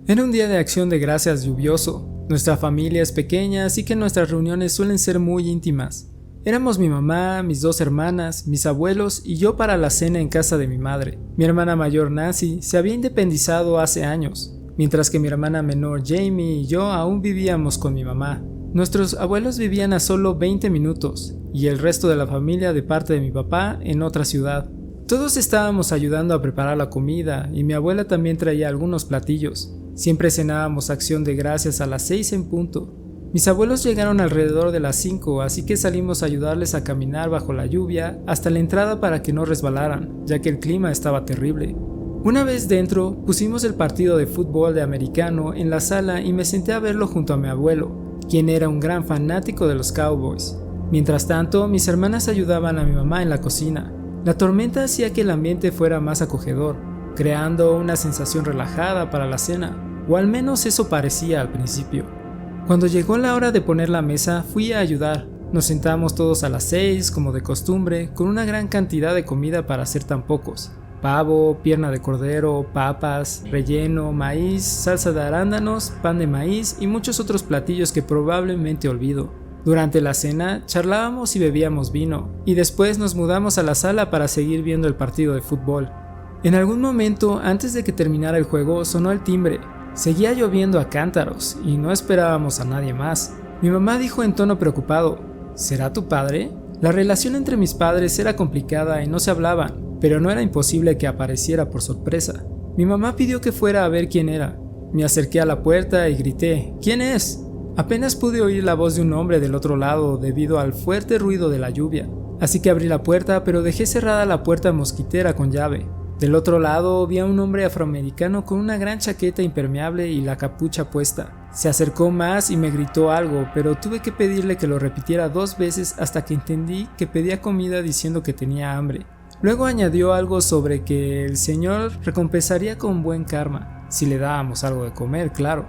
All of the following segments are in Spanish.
Era un día de acción de gracias lluvioso. Nuestra familia es pequeña, así que nuestras reuniones suelen ser muy íntimas. Éramos mi mamá, mis 2 hermanas, mis abuelos y yo para la cena en casa de mi madre. Mi hermana mayor Nancy se había independizado hace años, mientras que mi hermana menor Jamie y yo aún vivíamos con mi mamá. Nuestros abuelos vivían a solo 20 minutos y el resto de la familia de parte de mi papá en otra ciudad. Todos estábamos ayudando a preparar la comida y mi abuela también traía algunos platillos. Siempre cenábamos acción de gracias a las 6 en punto. Mis abuelos llegaron alrededor de las 5, así que salimos a ayudarles a caminar bajo la lluvia hasta la entrada para que no resbalaran, ya que el clima estaba terrible. Una vez dentro, pusimos el partido de fútbol de americano en la sala y me senté a verlo junto a mi abuelo, quien era un gran fanático de los Cowboys. Mientras tanto, mis hermanas ayudaban a mi mamá en la cocina. La tormenta hacía que el ambiente fuera más acogedor, creando una sensación relajada para la cena, o al menos eso parecía al principio. Cuando llegó la hora de poner la mesa, fui a ayudar. Nos sentamos todos a las 6, como de costumbre, con una gran cantidad de comida para ser tan pocos. Pavo, pierna de cordero, papas, relleno, maíz, salsa de arándanos, pan de maíz y muchos otros platillos que probablemente olvido. Durante la cena, charlábamos y bebíamos vino, y después nos mudamos a la sala para seguir viendo el partido de fútbol. En algún momento, antes de que terminara el juego, sonó el timbre. Seguía lloviendo a cántaros, y no esperábamos a nadie más. Mi mamá dijo en tono preocupado, ¿será tu padre? La relación entre mis padres era complicada y no se hablaban, pero no era imposible que apareciera por sorpresa. Mi mamá pidió que fuera a ver quién era. Me acerqué a la puerta y grité, ¿quién es? Apenas pude oír la voz de un hombre del otro lado debido al fuerte ruido de la lluvia. Así que abrí la puerta, pero dejé cerrada la puerta mosquitera con llave. Del otro lado vi a un hombre afroamericano con una gran chaqueta impermeable y la capucha puesta. Se acercó más y me gritó algo, pero tuve que pedirle que lo repitiera 2 veces hasta que entendí que pedía comida diciendo que tenía hambre. Luego añadió algo sobre que el señor recompensaría con buen karma, si le dábamos algo de comer, claro.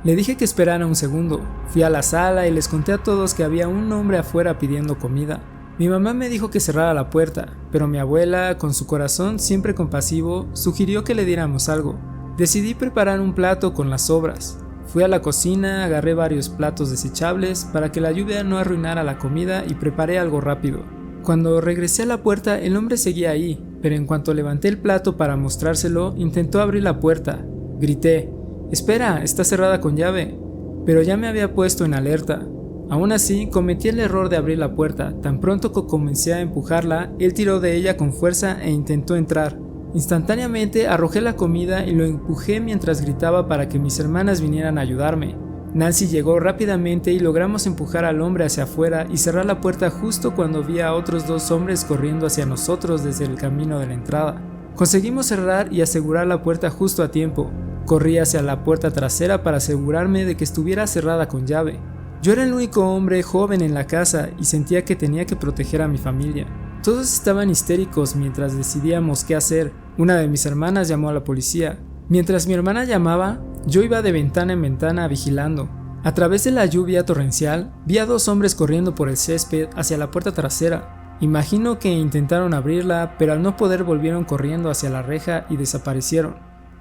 Le dije que esperara un segundo. Fui a la sala y les conté a todos que había un hombre afuera pidiendo comida. Mi mamá me dijo que cerrara la puerta, pero mi abuela, con su corazón siempre compasivo, sugirió que le diéramos algo. Decidí preparar un plato con las sobras. Fui a la cocina, agarré varios platos desechables para que la lluvia no arruinara la comida y preparé algo rápido. Cuando regresé a la puerta, el hombre seguía ahí, pero en cuanto levanté el plato para mostrárselo, intentó abrir la puerta. Grité, «Espera, está cerrada con llave», pero ya me había puesto en alerta. Aún así, cometí el error de abrir la puerta. Tan pronto que comencé a empujarla, él tiró de ella con fuerza e intentó entrar. Instantáneamente arrojé la comida y lo empujé mientras gritaba para que mis hermanas vinieran a ayudarme. Nancy llegó rápidamente y logramos empujar al hombre hacia afuera y cerrar la puerta justo cuando vi a otros 2 hombres corriendo hacia nosotros desde el camino de la entrada. Conseguimos cerrar y asegurar la puerta justo a tiempo. Corrí hacia la puerta trasera para asegurarme de que estuviera cerrada con llave. Yo era el único hombre joven en la casa y sentía que tenía que proteger a mi familia. Todos estaban histéricos mientras decidíamos qué hacer. Una de mis hermanas llamó a la policía. Mientras mi hermana llamaba, yo iba de ventana en ventana vigilando. A través de la lluvia torrencial, vi a 2 hombres corriendo por el césped hacia la puerta trasera. Imagino que intentaron abrirla, pero al no poder volvieron corriendo hacia la reja y desaparecieron.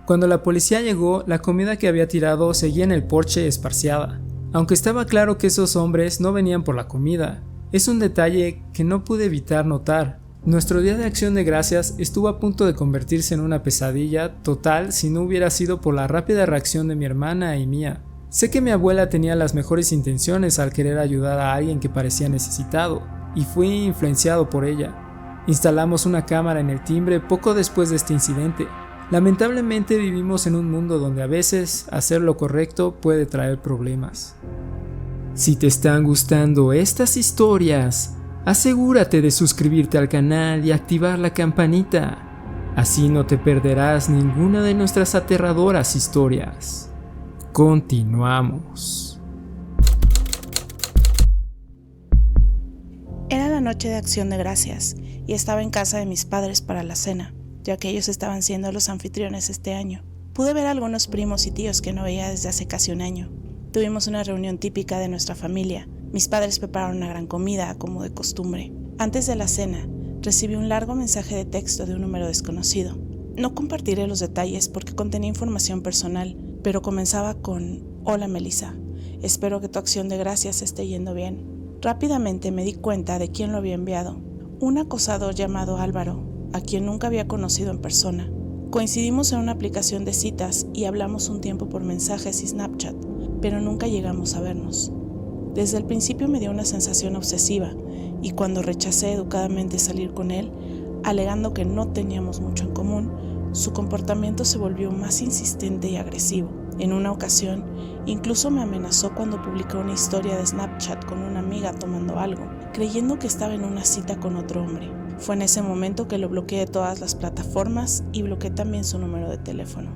Cuando la policía llegó, la comida que había tirado seguía en el porche esparciada. Aunque estaba claro que esos hombres no venían por la comida, es un detalle que no pude evitar notar. Nuestro día de acción de gracias estuvo a punto de convertirse en una pesadilla total si no hubiera sido por la rápida reacción de mi hermana y mía. Sé que mi abuela tenía las mejores intenciones al querer ayudar a alguien que parecía necesitado, y fui influenciado por ella. Instalamos una cámara en el timbre poco después de este incidente. Lamentablemente vivimos en un mundo donde a veces hacer lo correcto puede traer problemas. Si te están gustando estas historias, asegúrate de suscribirte al canal y activar la campanita. Así no te perderás ninguna de nuestras aterradoras historias. Continuamos. Era la noche de Acción de Gracias y estaba en casa de mis padres para la cena, ya que ellos estaban siendo los anfitriones este año. Pude ver a algunos primos y tíos que no veía desde hace casi un año. Tuvimos una reunión típica de nuestra familia. Mis padres prepararon una gran comida, como de costumbre. Antes de la cena, recibí un largo mensaje de texto de un número desconocido. No compartiré los detalles porque contenía información personal, pero comenzaba con: hola Melissa, espero que tu acción de gracias esté yendo bien. Rápidamente me di cuenta de quién lo había enviado: un acosador llamado Álvaro, a quien nunca había conocido en persona. Coincidimos en una aplicación de citas y hablamos un tiempo por mensajes y Snapchat, pero nunca llegamos a vernos. Desde el principio me dio una sensación obsesiva, y cuando rechacé educadamente salir con él, alegando que no teníamos mucho en común, su comportamiento se volvió más insistente y agresivo. En una ocasión, incluso me amenazó cuando publicó una historia de Snapchat con una amiga tomando algo, creyendo que estaba en una cita con otro hombre. Fue en ese momento que lo bloqueé de todas las plataformas y bloqueé también su número de teléfono.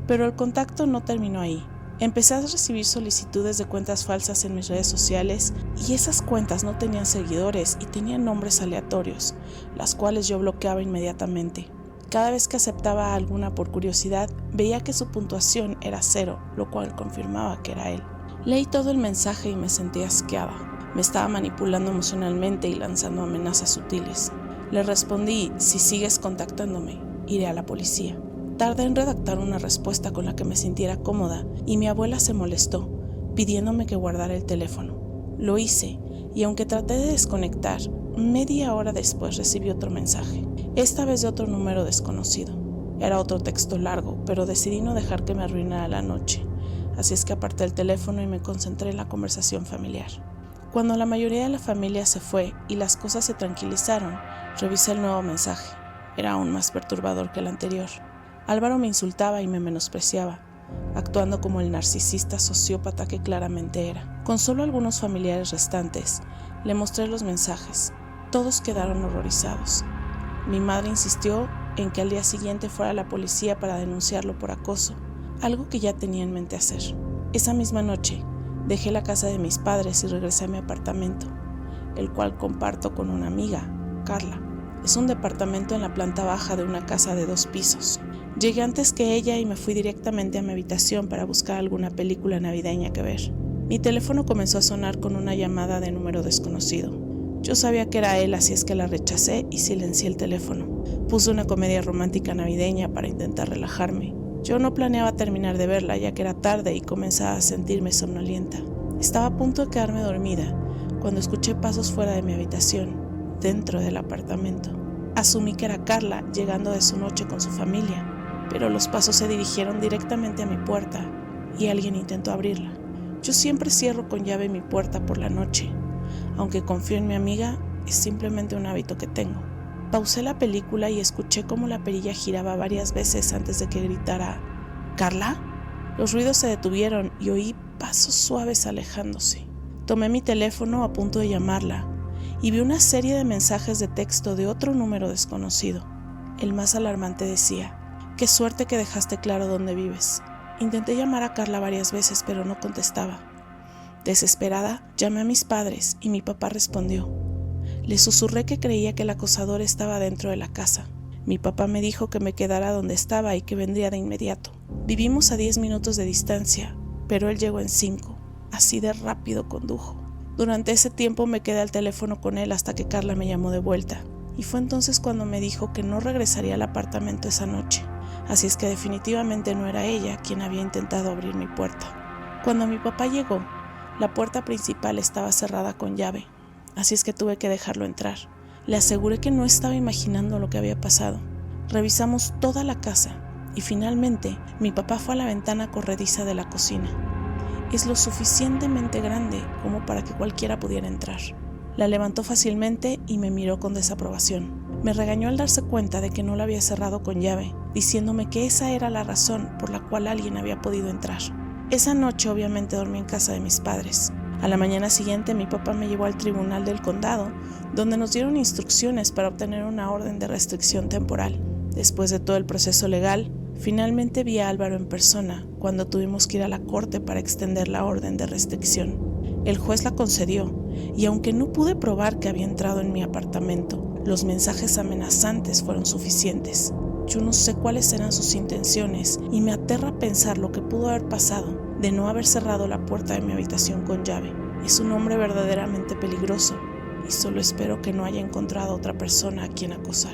Pero el contacto no terminó ahí. Empecé a recibir solicitudes de cuentas falsas en mis redes sociales, y esas cuentas no tenían seguidores y tenían nombres aleatorios, las cuales yo bloqueaba inmediatamente. Cada vez que aceptaba a alguna por curiosidad, veía que su puntuación era 0, lo cual confirmaba que era él. Leí todo el mensaje y me sentí asqueada. Me estaba manipulando emocionalmente y lanzando amenazas sutiles. Le respondí: si sigues contactándome, iré a la policía. Tardé en redactar una respuesta con la que me sintiera cómoda, y mi abuela se molestó, pidiéndome que guardara el teléfono. Lo hice, y aunque traté de desconectar, media hora después recibí otro mensaje, esta vez de otro número desconocido. Era otro texto largo, pero decidí no dejar que me arruinara la noche, así es que aparté el teléfono y me concentré en la conversación familiar. Cuando la mayoría de la familia se fue y las cosas se tranquilizaron, revisé el nuevo mensaje. Era aún más perturbador que el anterior. Álvaro me insultaba y me menospreciaba, actuando como el narcisista sociópata que claramente era. Con solo algunos familiares restantes, le mostré los mensajes. Todos quedaron horrorizados. Mi madre insistió en que al día siguiente fuera a la policía para denunciarlo por acoso, algo que ya tenía en mente hacer. Esa misma noche, dejé la casa de mis padres y regresé a mi apartamento, el cual comparto con una amiga, Carla. Es un departamento en la planta baja de una casa de 2 pisos. Llegué antes que ella y me fui directamente a mi habitación para buscar alguna película navideña que ver. Mi teléfono comenzó a sonar con una llamada de número desconocido. Yo sabía que era él, así es que la rechacé y silencié el teléfono. Puse una comedia romántica navideña para intentar relajarme. Yo no planeaba terminar de verla, ya que era tarde y comenzaba a sentirme somnolienta. Estaba a punto de quedarme dormida cuando escuché pasos fuera de mi habitación, dentro del apartamento. Asumí que era Carla llegando de su noche con su familia, pero los pasos se dirigieron directamente a mi puerta y alguien intentó abrirla. Yo siempre cierro con llave mi puerta por la noche. Aunque confío en mi amiga, es simplemente un hábito que tengo. Pausé la película y escuché cómo la perilla giraba varias veces antes de que gritara: ¿Carla? Los ruidos se detuvieron y oí pasos suaves alejándose. Tomé mi teléfono a punto de llamarla y vi una serie de mensajes de texto de otro número desconocido. El más alarmante decía: qué suerte que dejaste claro dónde vives. Intenté llamar a Carla varias veces, pero no contestaba. Desesperada, llamé a mis padres y mi papá respondió. Le susurré que creía que el acosador estaba dentro de la casa. Mi papá me dijo que me quedara donde estaba y que vendría de inmediato. Vivimos a 10 minutos de distancia, pero él llegó en 5, así de rápido condujo. Durante ese tiempo me quedé al teléfono con él hasta que Carla me llamó de vuelta, y fue entonces cuando me dijo que no regresaría al apartamento esa noche, así es que definitivamente no era ella quien había intentado abrir mi puerta. Cuando mi papá llegó, la puerta principal estaba cerrada con llave, así es que tuve que dejarlo entrar. Le aseguré que no estaba imaginando lo que había pasado. Revisamos toda la casa y finalmente mi papá fue a la ventana corrediza de la cocina. Es lo suficientemente grande como para que cualquiera pudiera entrar. La levantó fácilmente y me miró con desaprobación. Me regañó al darse cuenta de que no la había cerrado con llave, diciéndome que esa era la razón por la cual alguien había podido entrar. Esa noche obviamente dormí en casa de mis padres. A la mañana siguiente mi papá me llevó al tribunal del condado, donde nos dieron instrucciones para obtener una orden de restricción temporal. Después de todo el proceso legal, finalmente vi a Álvaro en persona cuando tuvimos que ir a la corte para extender la orden de restricción. El juez la concedió, y aunque no pude probar que había entrado en mi apartamento, los mensajes amenazantes fueron suficientes. Yo no sé cuáles eran sus intenciones y me aterra pensar lo que pudo haber pasado de no haber cerrado la puerta de mi habitación con llave. Es un hombre verdaderamente peligroso y solo espero que no haya encontrado a otra persona a quien acosar.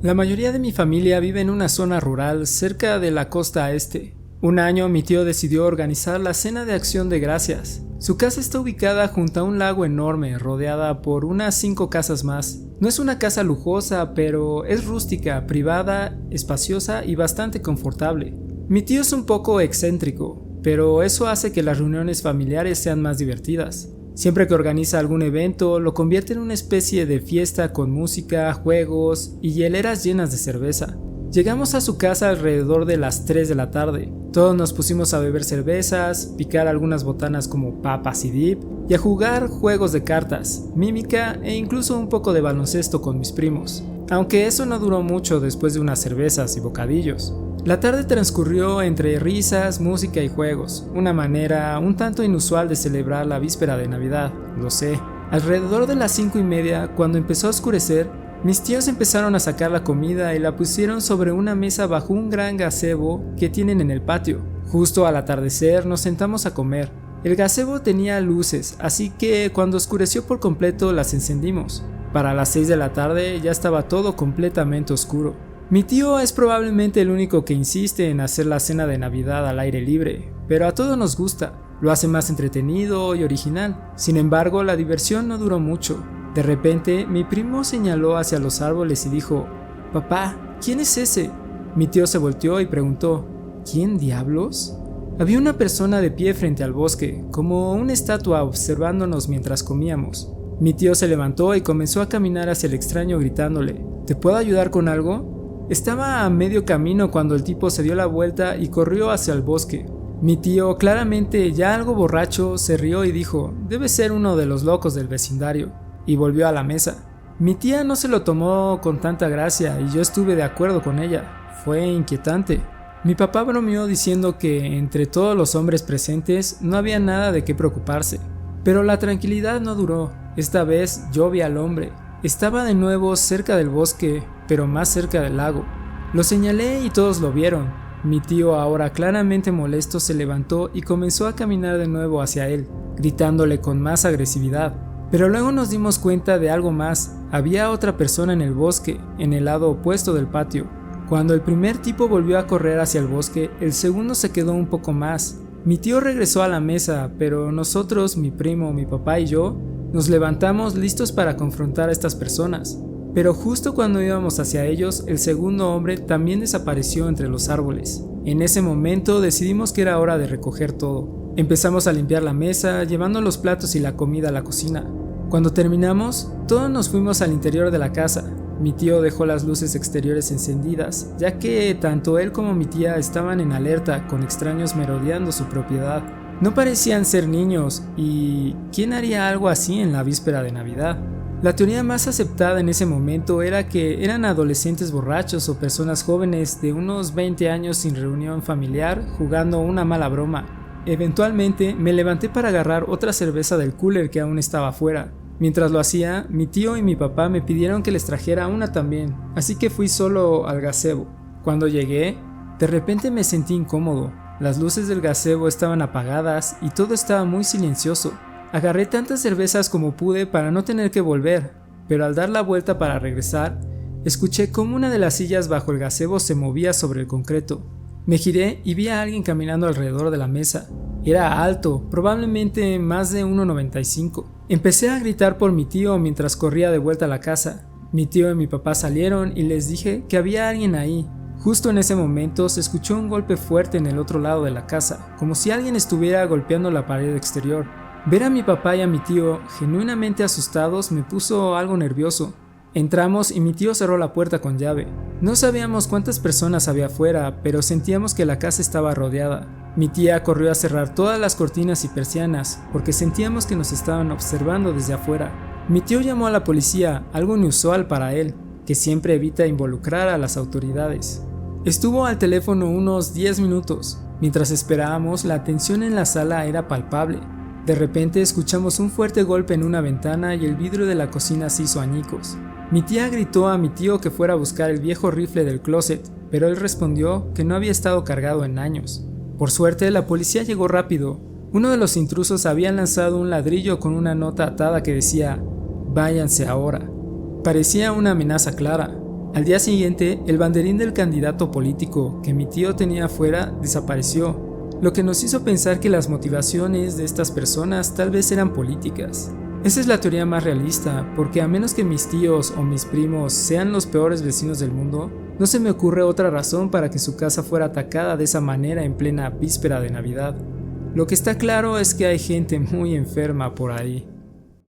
La mayoría de mi familia vive en una zona rural cerca de la costa este. Un año mi tío decidió organizar la cena de acción de gracias. Su casa está ubicada junto a un lago enorme, rodeada por unas 5 casas más. No es una casa lujosa, pero es rústica, privada, espaciosa y bastante confortable. Mi tío es un poco excéntrico, pero eso hace que las reuniones familiares sean más divertidas. Siempre que organiza algún evento, lo convierte en una especie de fiesta con música, juegos y hieleras llenas de cerveza. Llegamos a su casa alrededor de las 3 de la tarde. Todos nos pusimos a beber cervezas, picar algunas botanas como papas y dip, y a jugar juegos de cartas, mímica e incluso un poco de baloncesto con mis primos. Aunque eso no duró mucho después de unas cervezas y bocadillos. La tarde transcurrió entre risas, música y juegos, una manera un tanto inusual de celebrar la víspera de Navidad, lo sé. Alrededor de las 5:30, cuando empezó a oscurecer, mis tíos empezaron a sacar la comida y la pusieron sobre una mesa bajo un gran gazebo que tienen en el patio. Justo al atardecer nos sentamos a comer. El gazebo tenía luces, así que cuando oscureció por completo las encendimos. Para las 6 de la tarde ya estaba todo completamente oscuro. Mi tío es probablemente el único que insiste en hacer la cena de Navidad al aire libre, pero a todos nos gusta, lo hace más entretenido y original. Sin embargo, la diversión no duró mucho. De repente, mi primo señaló hacia los árboles y dijo: «Papá, ¿quién es ese?». Mi tío se volteó y preguntó: «¿Quién diablos?». Había una persona de pie frente al bosque, como una estatua observándonos mientras comíamos. Mi tío se levantó y comenzó a caminar hacia el extraño gritándole: «¿Te puedo ayudar con algo?». Estaba a medio camino cuando el tipo se dio la vuelta y corrió hacia el bosque. Mi tío, claramente ya algo borracho, se rió y dijo: «Debe ser uno de los locos del vecindario», y volvió a la mesa. Mi tía no se lo tomó con tanta gracia y yo estuve de acuerdo con ella. Fue inquietante. Mi papá bromeó diciendo que entre todos los hombres presentes no había nada de qué preocuparse. Pero la tranquilidad no duró. Esta vez yo vi al hombre. Estaba de nuevo cerca del bosque, pero más cerca del lago. Lo señalé y todos lo vieron. Mi tío, ahora claramente molesto, se levantó y comenzó a caminar de nuevo hacia él, gritándole con más agresividad. Pero luego nos dimos cuenta de algo más. Había otra persona en el bosque, en el lado opuesto del patio. Cuando el primer tipo volvió a correr hacia el bosque, el segundo se quedó un poco más. Mi tío regresó a la mesa, pero nosotros, mi primo, mi papá y yo, nos levantamos listos para confrontar a estas personas. Pero justo cuando íbamos hacia ellos, el segundo hombre también desapareció entre los árboles. En ese momento decidimos que era hora de recoger todo. Empezamos a limpiar la mesa, llevando los platos y la comida a la cocina. Cuando terminamos, todos nos fuimos al interior de la casa. Mi tío dejó las luces exteriores encendidas, ya que tanto él como mi tía estaban en alerta con extraños merodeando su propiedad. No parecían ser niños, y ¿quién haría algo así en la víspera de Navidad? La teoría más aceptada en ese momento era que eran adolescentes borrachos o personas jóvenes de unos 20 años sin reunión familiar jugando una mala broma. Eventualmente me levanté para agarrar otra cerveza del cooler que aún estaba afuera. Mientras lo hacía, mi tío y mi papá me pidieron que les trajera una también, así que fui solo al gazebo. Cuando llegué, de repente me sentí incómodo. Las luces del gazebo estaban apagadas y todo estaba muy silencioso. Agarré tantas cervezas como pude para no tener que volver, pero al dar la vuelta para regresar, escuché cómo una de las sillas bajo el gazebo se movía sobre el concreto. Me giré y vi a alguien caminando alrededor de la mesa. Era alto, probablemente más de 1,95. Empecé a gritar por mi tío mientras corría de vuelta a la casa. Mi tío y mi papá salieron y les dije que había alguien ahí. Justo en ese momento se escuchó un golpe fuerte en el otro lado de la casa, como si alguien estuviera golpeando la pared exterior. Ver a mi papá y a mi tío genuinamente asustados me puso algo nervioso. Entramos y mi tío cerró la puerta con llave. No sabíamos cuántas personas había afuera, pero sentíamos que la casa estaba rodeada. Mi tía corrió a cerrar todas las cortinas y persianas, porque sentíamos que nos estaban observando desde afuera. Mi tío llamó a la policía, algo inusual para él, que siempre evita involucrar a las autoridades. Estuvo al teléfono unos 10 minutos. Mientras esperábamos, la tensión en la sala era palpable. De repente escuchamos un fuerte golpe en una ventana y el vidrio de la cocina se hizo añicos. Mi tía gritó a mi tío que fuera a buscar el viejo rifle del closet, pero él respondió que no había estado cargado en años. Por suerte, la policía llegó rápido. Uno de los intrusos había lanzado un ladrillo con una nota atada que decía: «Váyanse ahora». Parecía una amenaza clara. Al día siguiente, el banderín del candidato político que mi tío tenía afuera desapareció, lo que nos hizo pensar que las motivaciones de estas personas tal vez eran políticas. Esa es la teoría más realista, porque a menos que mis tíos o mis primos sean los peores vecinos del mundo, no se me ocurre otra razón para que su casa fuera atacada de esa manera en plena víspera de Navidad. Lo que está claro es que hay gente muy enferma por ahí.